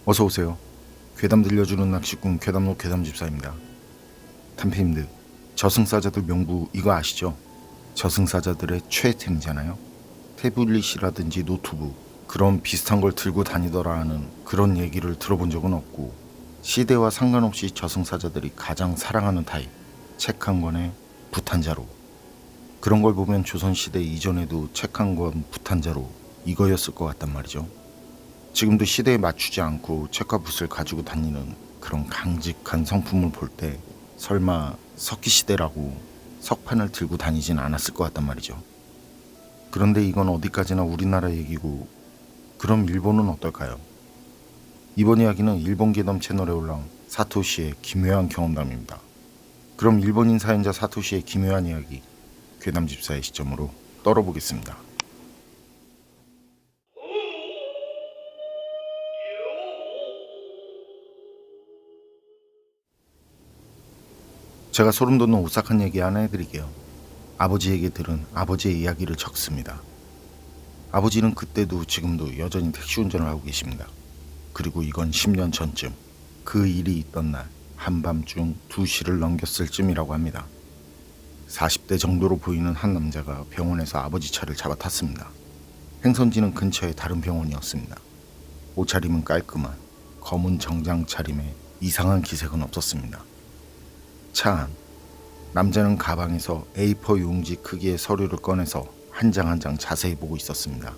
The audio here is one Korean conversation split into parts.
어서오세요. 괴담 들려주는 낚시꾼 괴담로 괴담집사입니다. 탐피님들, 저승사자들 명부 이거 아시죠? 저승사자들의 최애템이잖아요. 태블릿이라든지 노트북 그런 비슷한 걸 들고 다니더라 하는 그런 얘기를 들어본 적은 없고, 시대와 상관없이 저승사자들이 가장 사랑하는 타입, 책 한 권에 붓한자루. 그런 걸 보면 조선시대 이전에도 책 한 권 붓한자루 이거였을 것 같단 말이죠. 지금도 시대에 맞추지 않고 책과 붓을 가지고 다니는 그런 강직한 성품을 볼 때 설마 석기시대라고 석판을 들고 다니진 않았을 것 같단 말이죠. 그런데 이건 어디까지나 우리나라 얘기고, 그럼 일본은 어떨까요? 이번 이야기는 일본 괴담 채널에 올라온 사토시의 기묘한 경험담입니다. 그럼 일본인 사연자 사토시의 기묘한 이야기, 괴담집사의 시점으로 떨어보겠습니다. 제가 소름 돋는 오싹한 얘기 하나 해드릴게요. 아버지에게 들은 아버지의 이야기를 적습니다. 아버지는 그때도 지금도 여전히 택시 운전을 하고 계십니다. 그리고 이건 10년 전쯤, 그 일이 있던 날 한밤중 2시를 넘겼을 쯤이라고 합니다. 40대 정도로 보이는 한 남자가 병원에서 아버지 차를 잡아 탔습니다. 행선지는 근처의 다른 병원이었습니다. 옷차림은 깔끔한 검은 정장 차림에 이상한 기색은 없었습니다. 차 안, 남자는 가방에서 A4 용지 크기의 서류를 꺼내서 한 장 한 장 자세히 보고 있었습니다.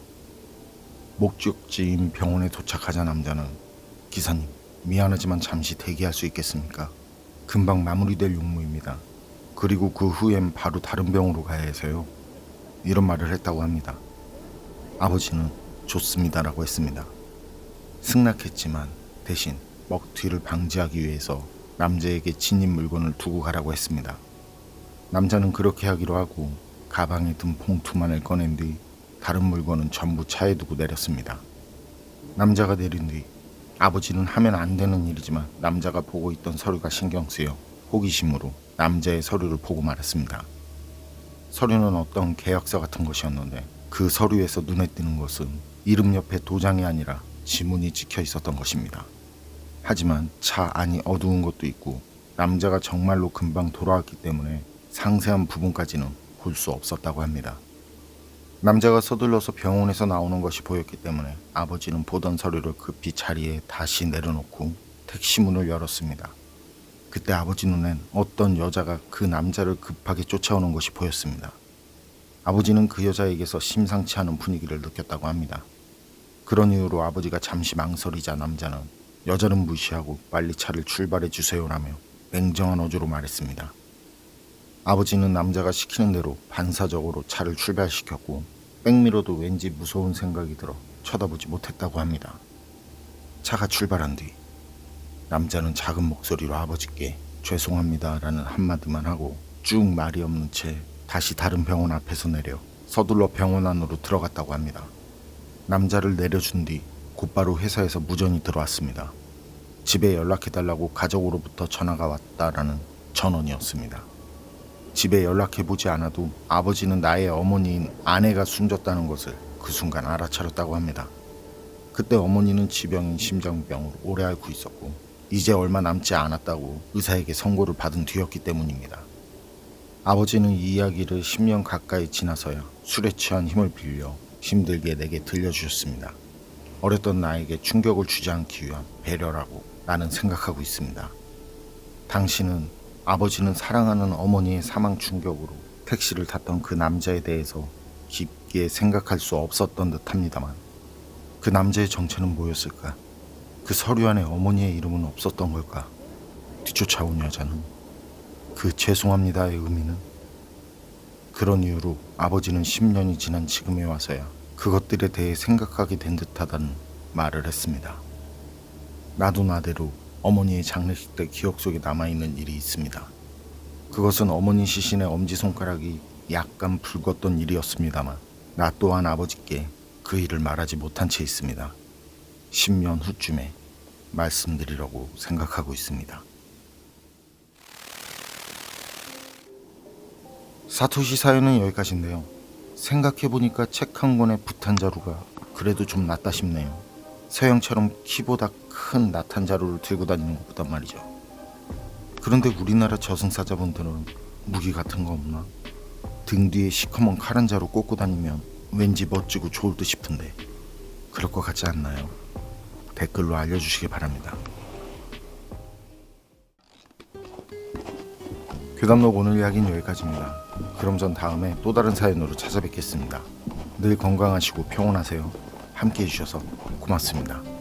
목적지인 병원에 도착하자 남자는 기사님, 미안하지만 잠시 대기할 수 있겠습니까? 금방 마무리될 용무입니다. 그리고 그 후엔 바로 다른 병으로 가야 해서요. 이런 말을 했다고 합니다. 아버지는 좋습니다라고 했습니다. 승낙했지만 대신 먹튀를 방지하기 위해서 남자에게 진입 물건을 두고 가라고 했습니다. 남자는 그렇게 하기로 하고 가방에 든 봉투만을 꺼낸 뒤 다른 물건은 전부 차에 두고 내렸습니다. 남자가 내린 뒤 아버지는 하면 안 되는 일이지만 남자가 보고 있던 서류가 신경 쓰여 호기심으로 남자의 서류를 보고 말았습니다. 서류는 어떤 계약서 같은 것이었는데 그 서류에서 눈에 띄는 것은 이름 옆에 도장이 아니라 지문이 찍혀 있었던 것입니다. 하지만 차 안이 어두운 것도 있고 남자가 정말로 금방 돌아왔기 때문에 상세한 부분까지는 볼 수 없었다고 합니다. 남자가 서둘러서 병원에서 나오는 것이 보였기 때문에 아버지는 보던 서류를 급히 자리에 다시 내려놓고 택시 문을 열었습니다. 그때 아버지 눈엔 어떤 여자가 그 남자를 급하게 쫓아오는 것이 보였습니다. 아버지는 그 여자에게서 심상치 않은 분위기를 느꼈다고 합니다. 그런 이유로 아버지가 잠시 망설이자 남자는 여자는 무시하고 빨리 차를 출발해 주세요라며 냉정한 어조로 말했습니다. 아버지는 남자가 시키는 대로 반사적으로 차를 출발시켰고 백미러도 왠지 무서운 생각이 들어 쳐다보지 못했다고 합니다. 차가 출발한 뒤 남자는 작은 목소리로 아버지께 죄송합니다라는 한마디만 하고 쭉 말이 없는 채 다시 다른 병원 앞에서 내려 서둘러 병원 안으로 들어갔다고 합니다. 남자를 내려준 뒤 곧바로 회사에서 무전이 들어왔습니다. 집에 연락해달라고 가족으로부터 전화가 왔다라는 전원이었습니다. 집에 연락해보지 않아도 아버지는 나의 어머니인 아내가 숨졌다는 것을 그 순간 알아차렸다고 합니다. 그때 어머니는 지병인 심장병을 오래 앓고 있었고 이제 얼마 남지 않았다고 의사에게 선고를 받은 뒤였기 때문입니다. 아버지는 이 이야기를 10년 가까이 지나서야 술에 취한 힘을 빌려 힘들게 내게 들려주셨습니다. 어렸던 나에게 충격을 주지 않기 위한 배려라고 나는 생각하고 있습니다. 당신은 아버지는 사랑하는 어머니의 사망 충격으로 택시를 탔던 그 남자에 대해서 깊게 생각할 수 없었던 듯 합니다만, 그 남자의 정체는 뭐였을까? 그 서류 안에 어머니의 이름은 없었던 걸까? 뒤쫓아온 여자는 그 죄송합니다의 의미는? 그런 이유로 아버지는 10년이 지난 지금에 와서야 그것들에 대해 생각하게 된 듯하다는 말을 했습니다. 나도 나대로 어머니의 장례식 때 기억 속에 남아있는 일이 있습니다. 그것은 어머니 시신의 엄지손가락이 약간 붉었던 일이었습니다만 나 또한 아버지께 그 일을 말하지 못한 채 있습니다. 10년 후쯤에 말씀드리려고 생각하고 있습니다. 사토시 사연은 여기까지인데요. 생각해보니까 책 한 권에 붓한 자루가 그래도 좀 낫다 싶네요. 서양처럼 키보다 큰 나탄 자루를 들고 다니는 것보단 말이죠. 그런데 우리나라 저승사자분들은 무기 같은 거 없나? 등 뒤에 시커먼 칼 한 자루 꽂고 다니면 왠지 멋지고 좋을 듯 싶은데 그럴 것 같지 않나요? 댓글로 알려주시기 바랍니다. 괴담록 오늘 이야기는 여기까지입니다. 그럼 전 다음에 또 다른 사연으로 찾아뵙겠습니다. 늘 건강하시고 평온하세요. 함께 해주셔서 고맙습니다.